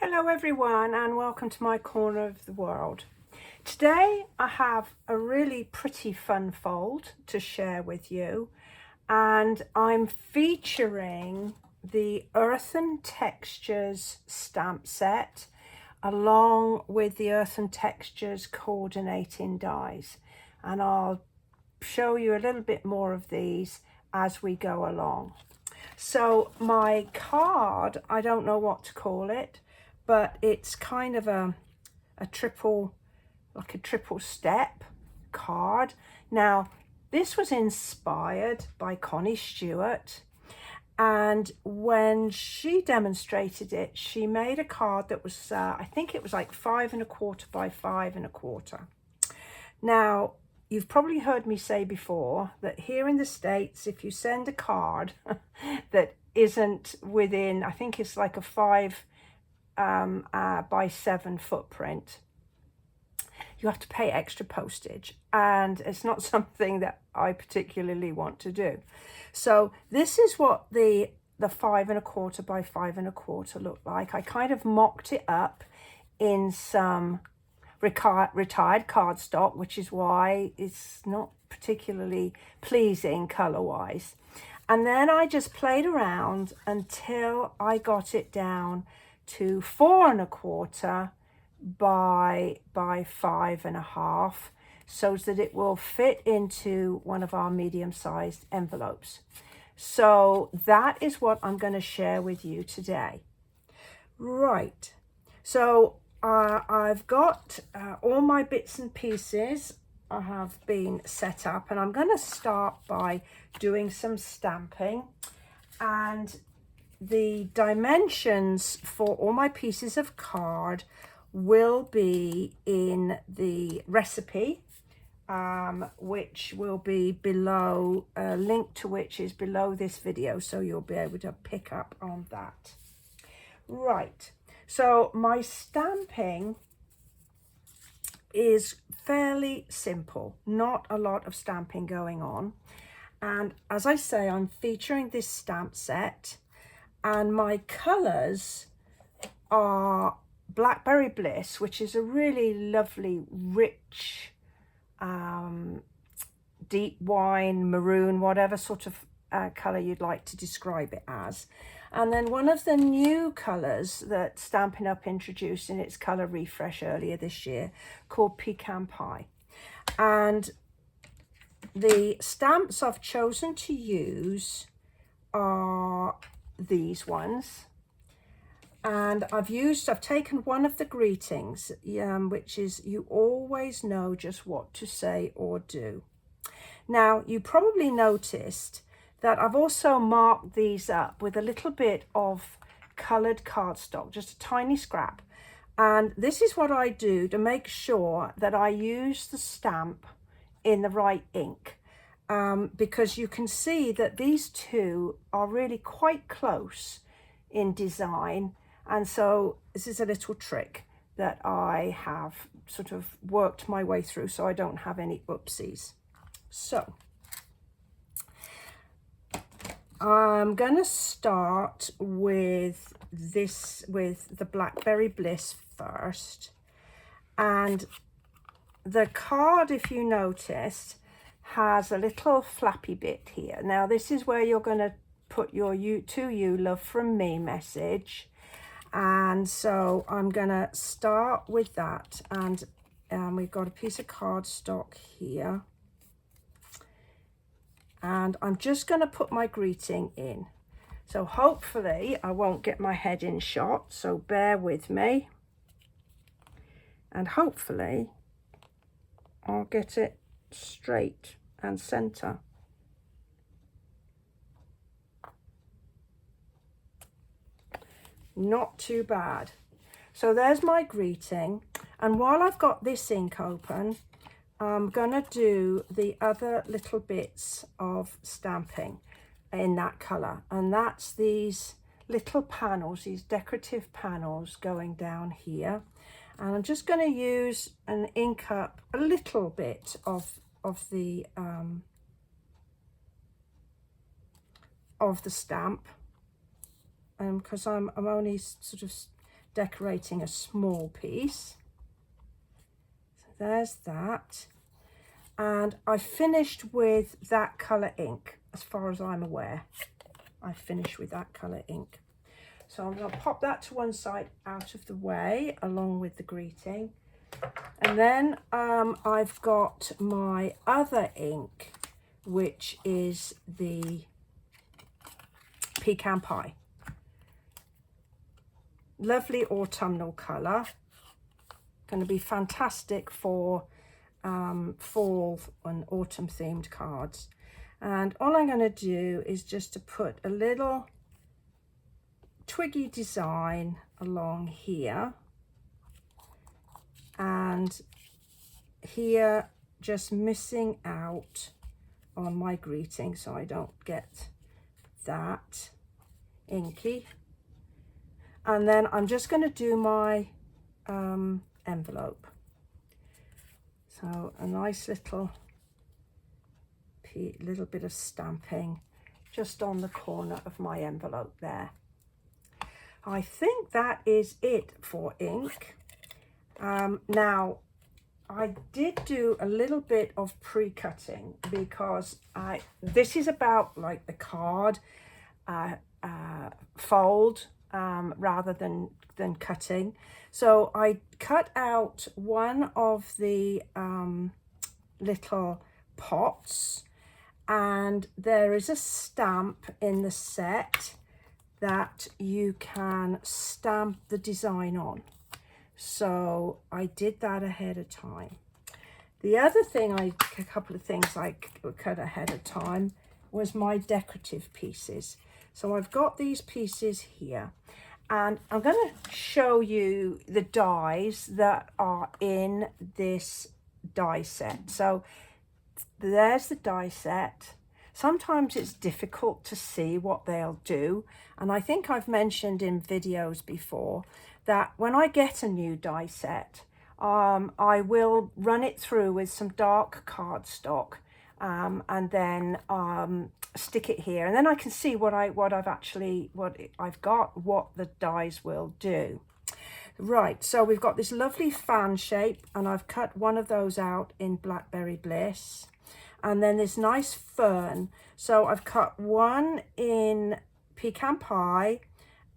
Hello everyone and welcome to my corner of the world. Today I have a really pretty fun fold to share with you, and I'm featuring the Earthen Textures stamp set along with the Earthen Textures coordinating dies, and I'll show you a little bit more of these as we go along. So my card, I don't know what to call it, but it's kind of a triple, like a triple step card. Now, this was inspired by Connie Stewart, and when she demonstrated it, she made a card that was, I think it was like 5 1/4 by 5 1/4. Now, you've probably heard me say before that here in the States, if you send a card that isn't within, I think it's like a 5 by 7 footprint, you have to pay extra postage, and it's not something that I particularly want to do. So this is what the 5 1/4 by 5 1/4 looked like. I kind of mocked it up in some retired cardstock, which is why it's not particularly pleasing color wise. And then I just played around until I got it down to 4 1/4 by 5 1/2, so that it will fit into one of our medium-sized envelopes. So that is what I'm going to share with you today. Right, so I've got all my bits and pieces have been set up, and I'm going to start by doing some stamping. And the dimensions for all my pieces of card will be in the recipe, which will be below, a link to which is below this video, so you'll be able to pick up on that. Right, so my stamping is fairly simple, not a lot of stamping going on. And as I say, I'm featuring this stamp set, and my colors are Blackberry Bliss, which is a really lovely, rich, deep wine, maroon, whatever sort of color you'd like to describe it as. And then one of the new colors that Stampin' Up introduced in its color refresh earlier this year, called Pecan Pie. And the stamps I've chosen to use are these ones. And I've taken one of the greetings, which is, you always know just what to say or do. Now, you probably noticed that I've also marked these up with a little bit of colored cardstock, just a tiny scrap. And this is what I do to make sure that I use the stamp in the right ink, because you can see that these two are really quite close in design. And so this is a little trick that I have sort of worked my way through so I don't have any oopsies. So I'm going to start with this, with the Blackberry Bliss first. And the card, if you noticed, has a little flappy bit here. Now this is where you're going to put your "to you, love from me" message. And so I'm gonna start with that, and we've got a piece of cardstock here, and I'm just gonna put my greeting in. So hopefully I won't get my head in shot, so bear with me, and hopefully I'll get it straight and center. Not too bad. So there's my greeting, and while I've got this ink open, I'm gonna do the other little bits of stamping in that color, and that's these little panels, these decorative panels going down here. And I'm just going to use and ink up a little bit of the stamp, because I'm only sort of decorating a small piece. So there's that. And I finished with that colour ink, as far as I'm aware. I finished with that colour ink. So I'm going to pop that to one side out of the way, along with the greeting. And then I've got my other ink, which is the Pecan Pie. Lovely autumnal colour. Going to be fantastic for fall and autumn themed cards. And all I'm going to do is just to put a little twiggy design along here, and here just missing out on my greeting so I don't get that inky. And then I'm just going to do my envelope. So a nice little bit of stamping just on the corner of my envelope there. I think that is it for ink. Now, I did do a little bit of pre-cutting because this is about like the card fold rather than cutting. So I cut out one of the little pots, and there is a stamp in the set that you can stamp the design on. So I did that ahead of time. The other thing, a couple of things I cut ahead of time was my decorative pieces. So I've got these pieces here, and I'm going to show you the dies that are in this die set. So there's the die set. Sometimes it's difficult to see what they'll do, and I think I've mentioned in videos before that when I get a new die set, I will run it through with some dark cardstock and then stick it here, and then I can see what I've got, what the dies will do. Right, so we've got this lovely fan shape, and I've cut one of those out in Blackberry Bliss. And then this nice fern. So I've cut one in Pecan Pie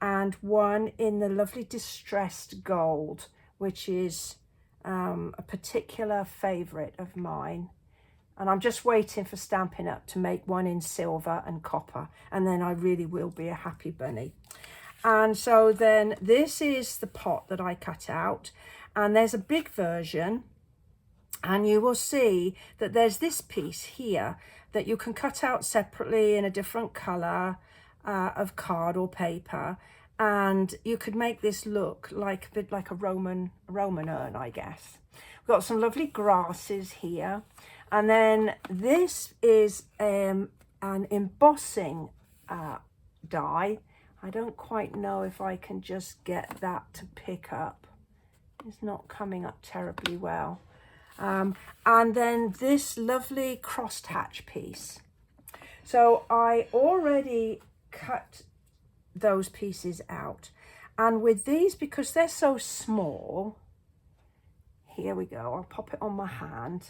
and one in the lovely Distressed Gold, which is a particular favourite of mine. And I'm just waiting for Stampin' Up to make one in silver and copper, and then I really will be a happy bunny. And so then this is the pot that I cut out, and there's a big version. And you will see that there's this piece here that you can cut out separately in a different colour of card or paper, and you could make this look like a bit like a Roman urn, I guess. We've got some lovely grasses here, and then this is an embossing die. I don't quite know if I can just get that to pick up. It's not coming up terribly well. And then this lovely crosshatch piece. So I already cut those pieces out, and with these, because they're so small, here we go, I'll pop it on my hand.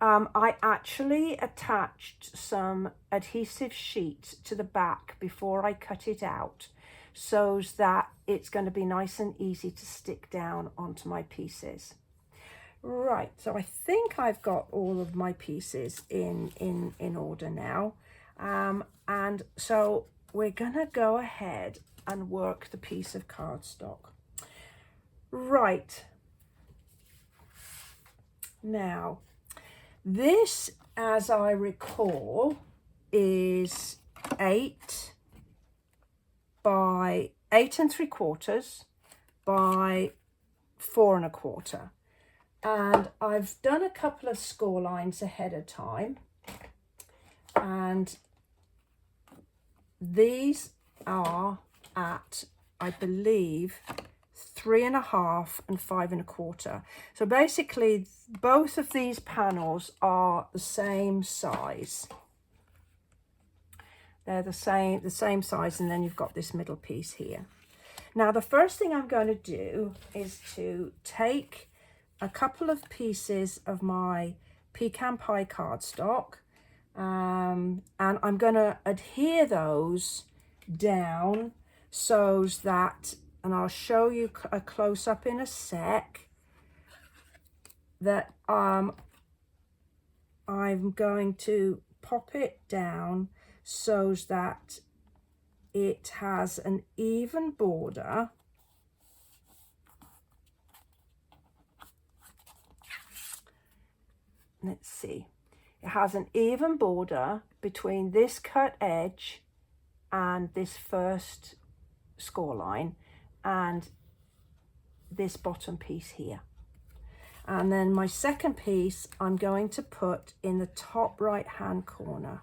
I actually attached some adhesive sheet to the back before I cut it out, so that it's going to be nice and easy to stick down onto my pieces. Right, so I think I've got all of my pieces in order now, and so we're gonna go ahead and work the piece of cardstock. Right, now this, as I recall, is 8 by 8 3/4 by 4 1/4. And I've done a couple of score lines ahead of time, and these are at, I believe, 3 1/2 and 5 1/4. So basically both of these panels are the same size. They're the same size, and then you've got this middle piece here. Now the first thing I'm going to do is to take a couple of pieces of my pecan pie cardstock, and I'm going to adhere those down so that, and I'll show you a close-up in a sec, that I'm going to pop it down so that it has an even border. Let's see. It has an even border between this cut edge and this first score line and this bottom piece here. And then my second piece I'm going to put in the top right hand corner.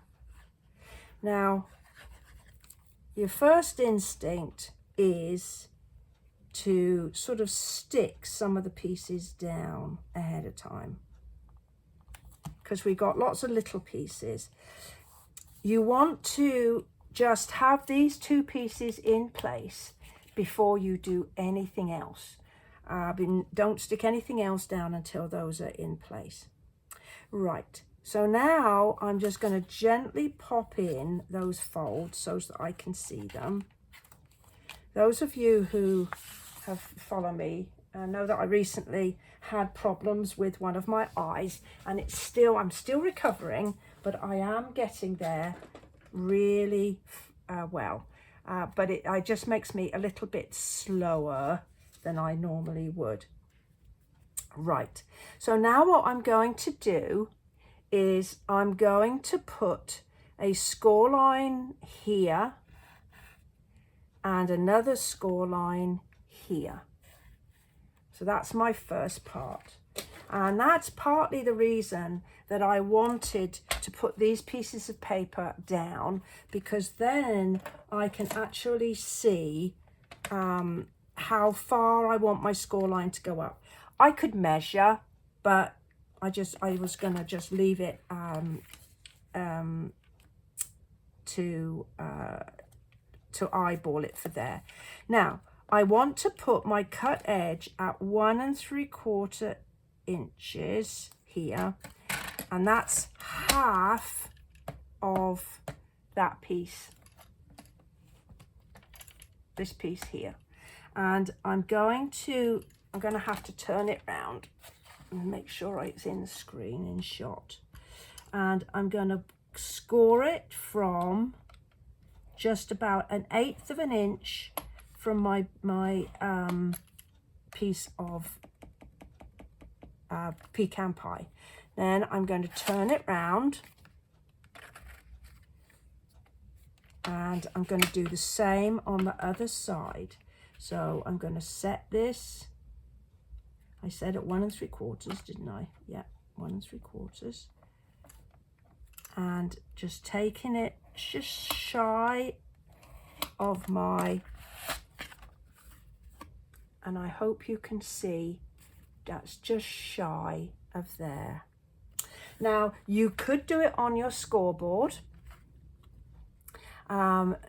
Now, your first instinct is to sort of stick some of the pieces down ahead of time, because we got lots of little pieces. You want to just have these two pieces in place before you do anything else. Don't stick anything else down until those are in place. Right, so now I'm just going to gently pop in those folds so that I can see them. Those of you who have followed me know that I recently had problems with one of my eyes, and I'm still recovering, but I am getting there really well. But it just makes me a little bit slower than I normally would. Right, so now what I'm going to do is I'm going to put a score line here and another score line here. So that's my first part. And that's partly the reason that I wanted to put these pieces of paper down, because then I can actually see how far I want my score line to go up. I could measure, but I was going to just leave it to eyeball it for there. Now, I want to put my cut edge at 1 3/4 inches here, and that's half of that piece, this piece here. And I'm going to have to turn it round and make sure it's in the screen in shot. And I'm going to score it from just about 1/8 of an inch from my piece of pecan pie. Then I'm going to turn it round, and I'm going to do the same on the other side. So I'm going to set this, I said at 1 3/4, didn't I? Yeah, 1 3/4. And just taking it just shy of my, and I hope you can see that's just shy of there. Now, you could do it on your scoreboard.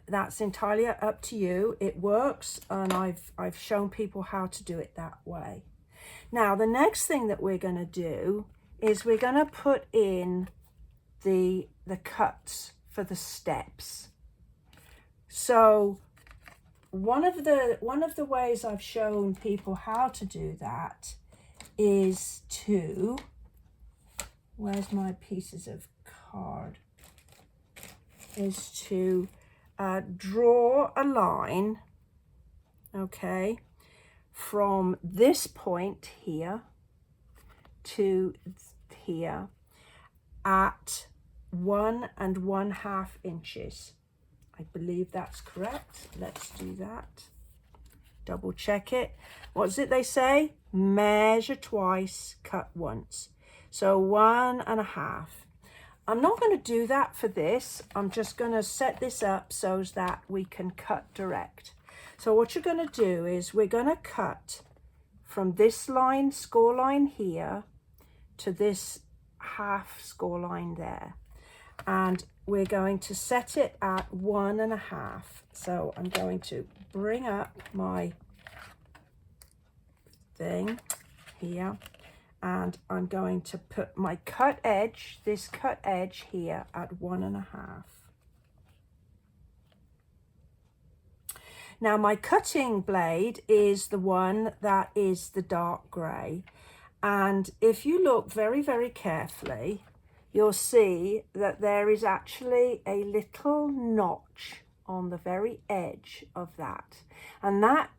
That's entirely up to you. It works, and I've shown people how to do it that way. Now, the next thing that we're going to do is we're going to put in the cuts for the steps. So one of the ways I've shown people how to do that is to, where's my pieces of card, is to draw a line, okay, from this point here to here at 1 1/2 inches. I believe that's correct. Let's do that. Double check it. What's it they say? Measure twice, cut once. So 1 1/2. I'm not going to do that for this. I'm just going to set this up so that we can cut direct. So what you're going to do is we're going to cut from this line, score line here, to this half score line there. and we're going to set it at 1.5. So I'm going to bring up my thing here, and I'm going to put my cut edge, this cut edge here, at 1.5. Now my cutting blade is the one that is the dark grey, and if you look very, very carefully, you'll see that there is actually a little notch on the very edge of that, and that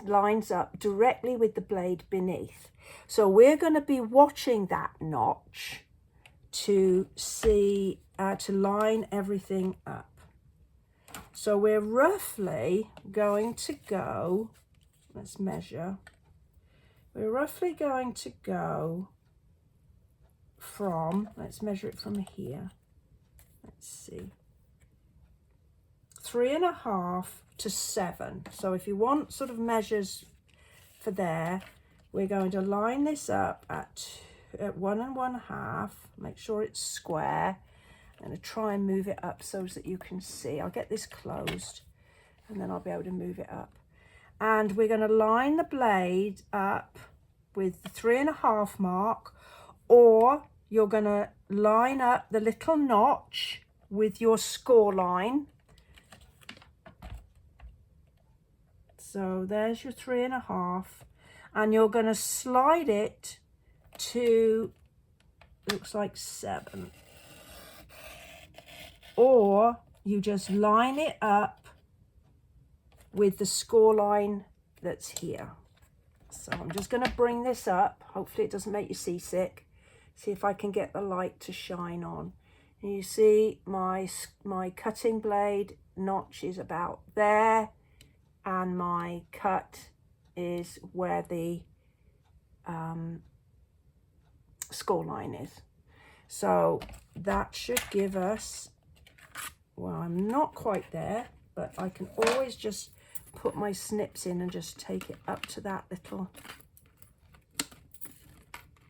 lines up directly with the blade beneath. So we're going to be watching that notch to see, to line everything up. So we're roughly going to go, let's measure, we're roughly going to go from, let's measure it from here, let's see, 3.5 to 7. So if you want sort of measures for there, we're going to line this up at 1.5, make sure it's square. I'm going to try and move it up so that you can see. I'll get this closed and then I'll be able to move it up. And we're going to line the blade up with the 3.5 mark, or you're going to line up the little notch with your score line. So there's your 3.5, and you're going to slide it to, looks like 7. Or you just line it up with the score line that's here. So I'm just going to bring this up. Hopefully it doesn't make you seasick. See if I can get the light to shine on. And you see my cutting blade notch is about there, and my cut is where the score line is. So that should give us, well, I'm not quite there, but I can always just put my snips in and just take it up to that little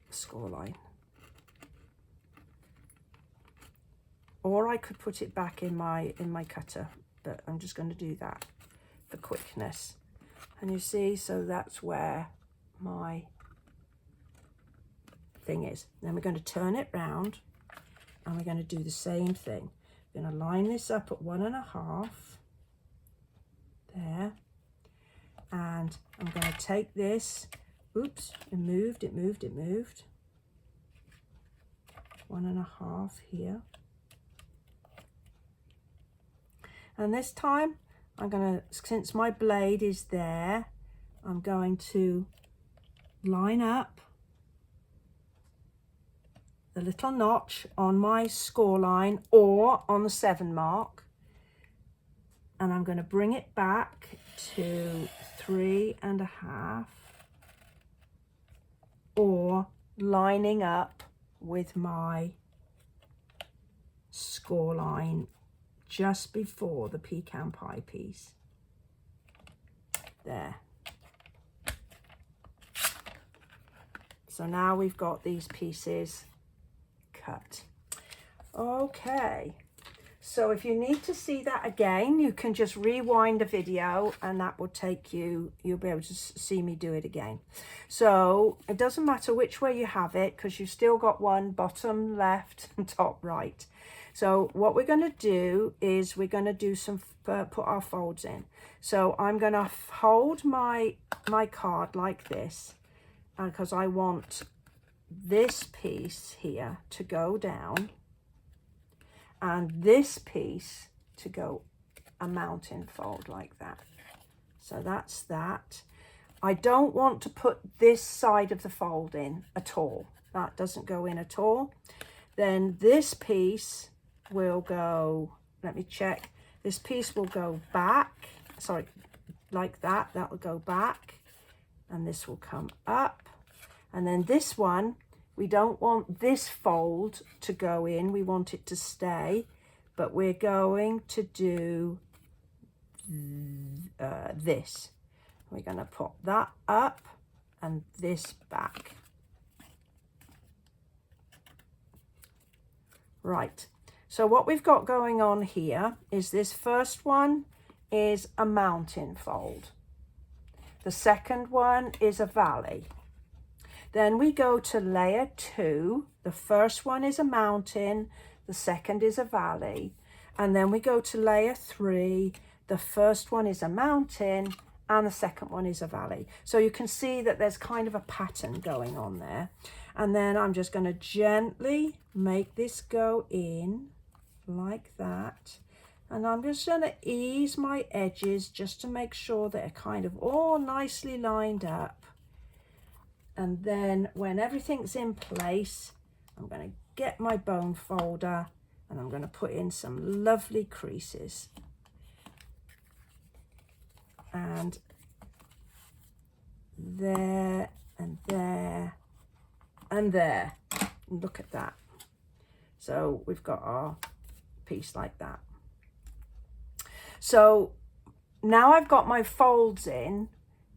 score line. Or I could put it back in my cutter, but I'm just going to do that for quickness. And you see, so that's where my thing is. Then we're going to turn it round and we're going to do the same thing. We're going to line this up at 1.5 there, and I'm going to take this, oops, it moved 1.5 here, and this time I'm going to, since my blade is there, I'm going to line up the little notch on my score line or on the 7 mark, and I'm going to bring it back to 3.5, or lining up with my score line just before the pecan pie piece there. So now we've got these pieces cut. Okay, so if you need to see that again, you can just rewind the video and that will take you, you'll be able to see me do it again. So it doesn't matter which way you have it, because you've still got one bottom left and top right. So what we're going to do is we're going to do some put our folds in. So I'm going to hold my card like this, because I want this piece here to go down and this piece to go a mountain fold like that. So that's that. I don't want to put this side of the fold in at all. That doesn't go in at all. Then this piece will go, let me check, this piece will go back, sorry, like that, that will go back, and this will come up. And then this one, we don't want this fold to go in, we want it to stay, but we're going to do this. We're going to put that up and this back. Right, So what we've got going on here is this first one is a mountain fold. The second one is a valley. Then we go to layer 2. The first one is a mountain, the second is a valley. And then we go to layer 3. The first one is a mountain and the second one is a valley. So you can see that there's kind of a pattern going on there. And then I'm just going to gently make this go in like that. And I'm just going to ease my edges just to make sure they're kind of all nicely lined up. And then when everything's in place, I'm going to get my bone folder and I'm going to put in some lovely creases. And there and there and there. And look at that. So we've got our piece like that. So now I've got my folds in,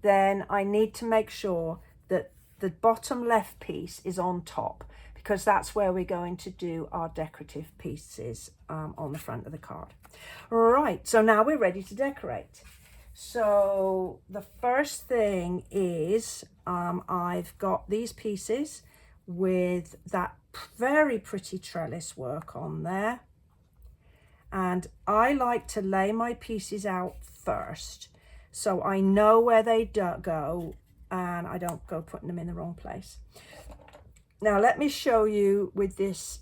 then I need to make sure that the bottom left piece is on top, because that's where we're going to do our decorative pieces on the front of the card. Right, so now we're ready to decorate. So the first thing is I've got these pieces with that very pretty trellis work on there. And I like to lay my pieces out first so I know where they go and I don't go putting them in the wrong place. Now let me show you with this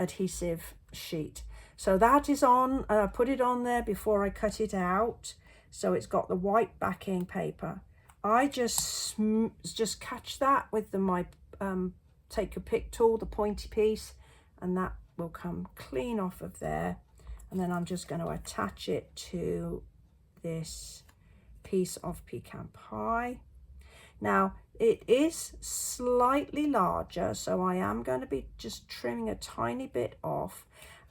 adhesive sheet. So that is on, I put it on there before I cut it out. So it's got the white backing paper. I just catch that with my take a pick tool, the pointy piece, and that will come clean off of there. And then I'm just going to attach it to this piece of pecan pie. Now it is slightly larger, so I am going to be just trimming a tiny bit off,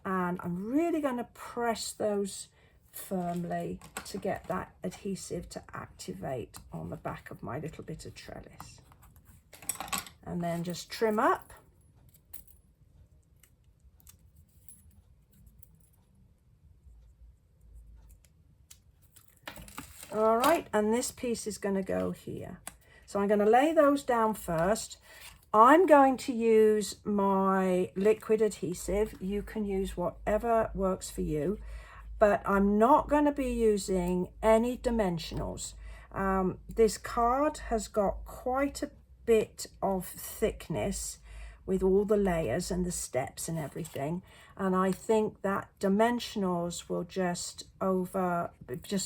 and I'm really going to press those firmly to get that adhesive to activate on the back of my little bit of trellis. And then just trim up. All right, and this piece is going to go here. So I'm going to lay those down first. I'm going to use my liquid adhesive. You can use whatever works for you, but I'm not going to be using any dimensionals. This card has got quite a bit of thickness with all the layers and the steps and everything, and I think that dimensionals will just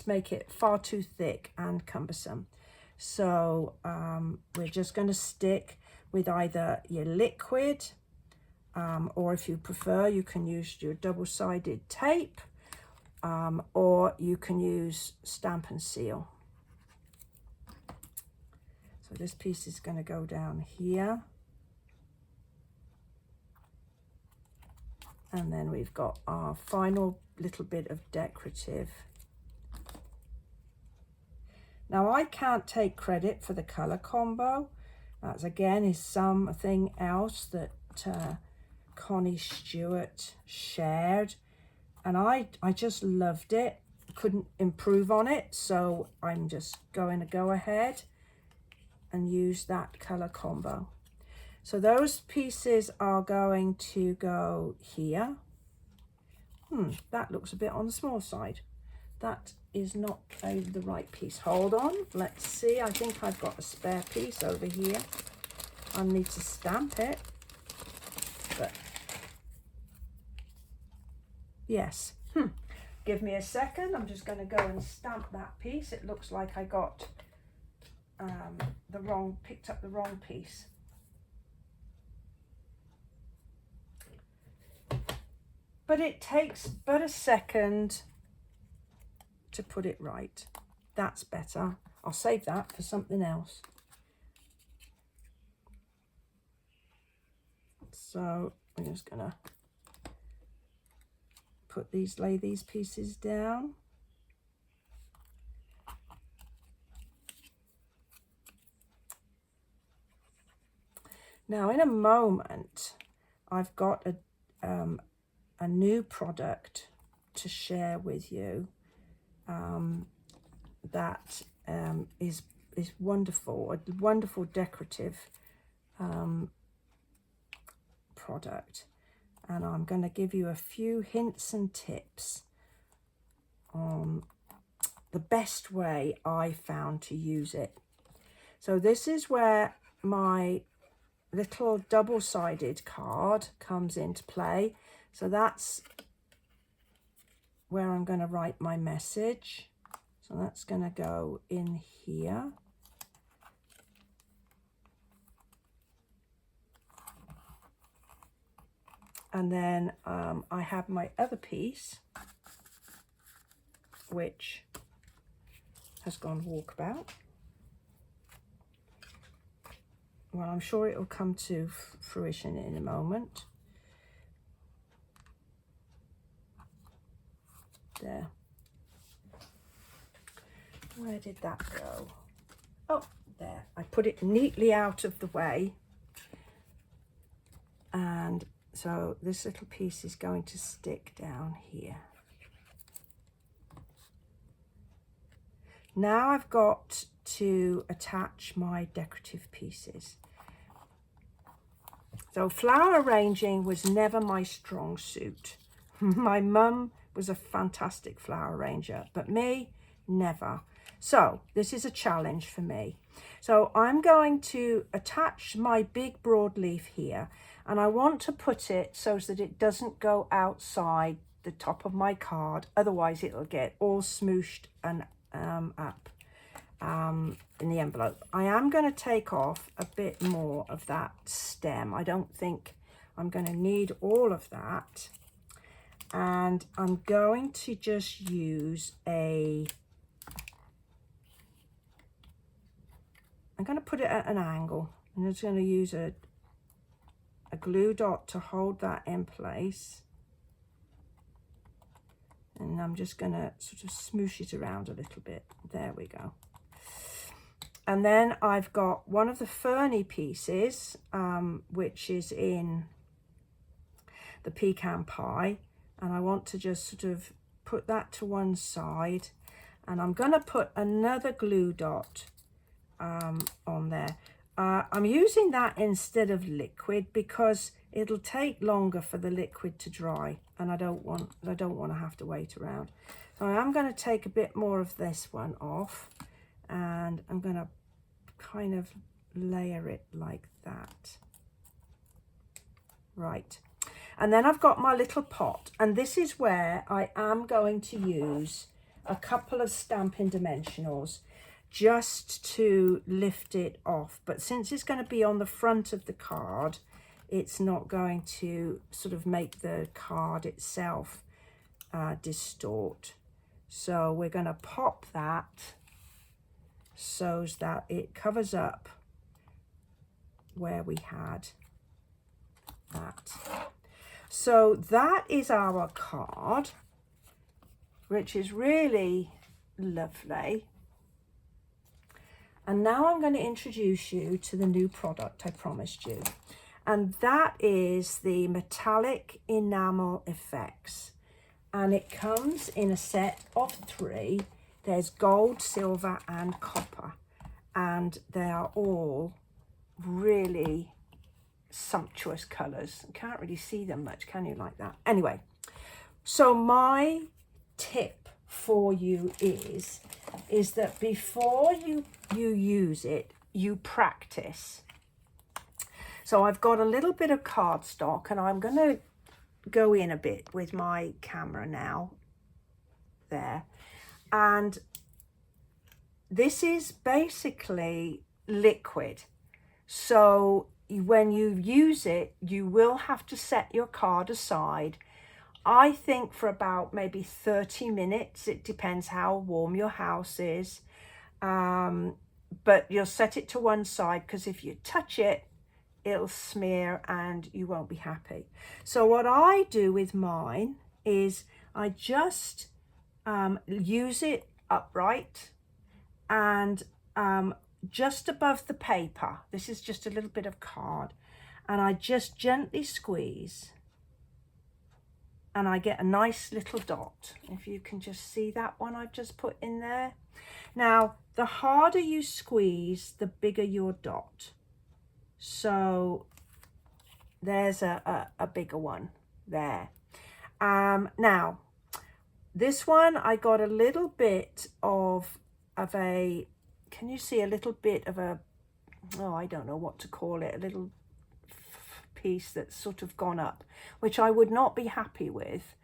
make it far too thick and cumbersome. So we're just going to stick with either your liquid or if you prefer you can use your double-sided tape, or you can use Stamp and Seal. So this piece is going to go down here. And then we've got our final little bit of decorative. Now I can't take credit for the colour combo. That again is something else that Connie Stewart shared. And I just loved it. Couldn't improve on it. So I'm just going to go ahead and use that colour combo. So those pieces are going to go here. That looks a bit on the small side. That is not the right piece. Hold on, let's see. I think I've got a spare piece over here. I need to stamp it. But yes. Give me a second. I'm just going to go and stamp that piece. It looks like I got picked up the wrong piece. But it takes but a second to put it right. That's better. I'll save that for something else. So I'm just gonna lay these pieces down. Now in a moment I've got a new product to share with you that is wonderful, a wonderful decorative product. And I'm going to give you a few hints and tips on the best way I found to use it. So this is where my little double-sided card comes into play. So that's where I'm going to write my message. So that's going to go in here. And then I have my other piece, which has gone walkabout. Well, I'm sure it will come to fruition in a moment. There. Where did that go? Oh, there. I put it neatly out of the way. And so this little piece is going to stick down here. Now I've got to attach my decorative pieces. So flower arranging was never my strong suit. My mum was a fantastic flower arranger, but me, never. So this is a challenge for me. So I'm going to attach my big broadleaf here, and I want to put it so that it doesn't go outside the top of my card. Otherwise it'll get all smooshed and up in the envelope. I am going to take off a bit more of that stem. I don't think I'm going to need all of that. And I'm going to just use I'm going to put it at an angle. I'm just going to use a glue dot to hold that in place. And I'm just going to sort of smoosh it around a little bit. There we go. And then I've got one of the ferny pieces, which is in the pecan pie. And I want to just sort of put that to one side. And I'm going to put another glue dot on there. I'm using that instead of liquid because it'll take longer for the liquid to dry, and I don't want to have to wait around. So I'm going to take a bit more of this one off, and I'm going to kind of layer it like that. Right. And then I've got my little pot, and this is where I am going to use a couple of Stampin' Dimensionals just to lift it off. But since it's going to be on the front of the card, it's not going to sort of make the card itself distort. So we're going to pop that so that it covers up where we had that. So that is our card, which is really lovely. And now I'm going to introduce you to the new product I promised you. And that is the Metallic Enamel Effects. And it comes in a set of 3. There's gold, silver and copper. And they are all really sumptuous colours. You can't really see them much, can you, like that? Anyway, so my tip for you is that before you use it, you practice. So I've got a little bit of cardstock, and I'm going to go in a bit with my camera now. There. And this is basically liquid. So when you use it, you will have to set your card aside. I think for about maybe 30 minutes. It depends how warm your house is. But you'll set it to one side, because if you touch it, it'll smear and you won't be happy. So what I do with mine is I just use it upright and just above the paper. This is just a little bit of card, and I just gently squeeze. and I get a nice little dot. If you can just see that one I've just put in there. Now, the harder you squeeze, the bigger your dot. So there's a bigger one there. Now, this one, I got a little bit of a, can you see a little bit of a, oh, I don't know what to call it, a little piece that's sort of gone up, which I would not be happy with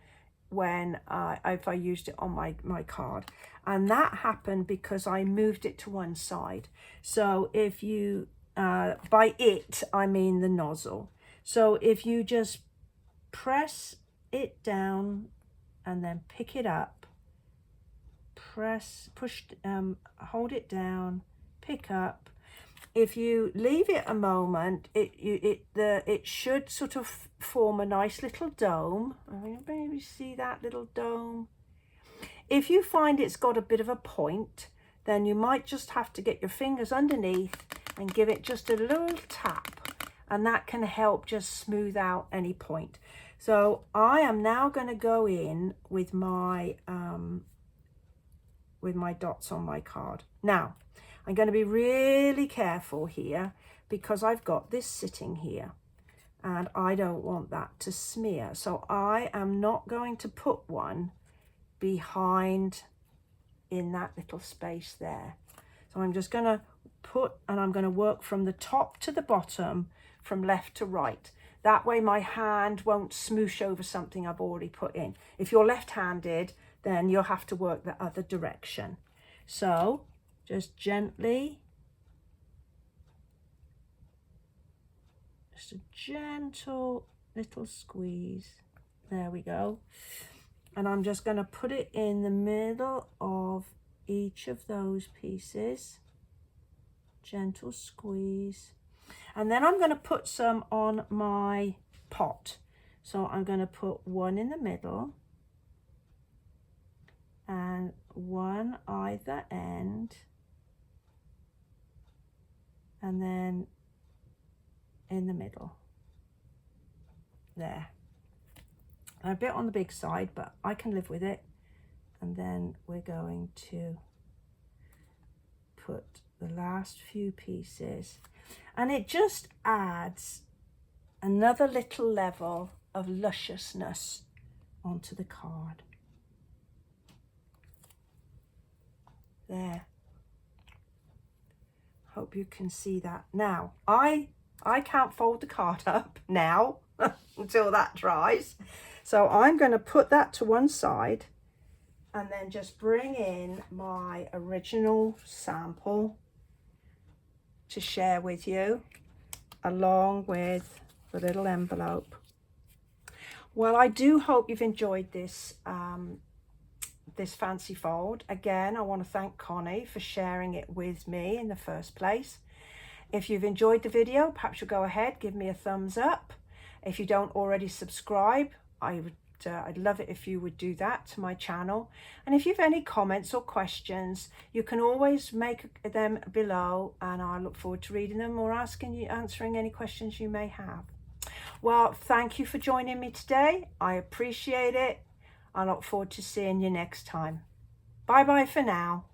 when if I used it on my card. And that happened because I moved it to one side. So if you, by it, I mean the nozzle. So if you just press it down and then pick it up, hold it down, pick up. If you leave it a moment, it should sort of form a nice little dome. Maybe see that little dome. If you find it's got a bit of a point, then you might just have to get your fingers underneath and give it just a little tap, and that can help just smooth out any point. So I am now going to go in with my dots on my card. Now, I'm going to be really careful here because I've got this sitting here and I don't want that to smear. So I am not going to put one behind in that little space there. So I'm just going to put, and I'm going to work from the top to the bottom, from left to right. That way my hand won't smoosh over something I've already put in. If you're left-handed, then you'll have to work the other direction. So just gently, just a gentle little squeeze. There we go. And I'm just going to put it in the middle of each of those pieces. Gentle squeeze. And then I'm going to put some on my pot. So I'm going to put one in the middle and one either end, and then in the middle there. A bit on the big side, but I can live with it. And then we're going to put the last few pieces, and it just adds another little level of lusciousness onto the card. There. Hope you can see that. Now, I can't fold the card up now until that dries. So I'm going to put that to one side and then just bring in my original sample to share with you, along with the little envelope. Well, I do hope you've enjoyed this this fancy fold. Again, I want to thank Connie for sharing it with me in the first place. If you've enjoyed the video, perhaps you'll go ahead, give me a thumbs up. If you don't already subscribe, I'd love it if you would do that to my channel. And if you have any comments or questions, you can always make them below, and I look forward to reading them or answering any questions you may have. Well, thank you for joining me today. I appreciate it. I look forward to seeing you next time. Bye bye for now.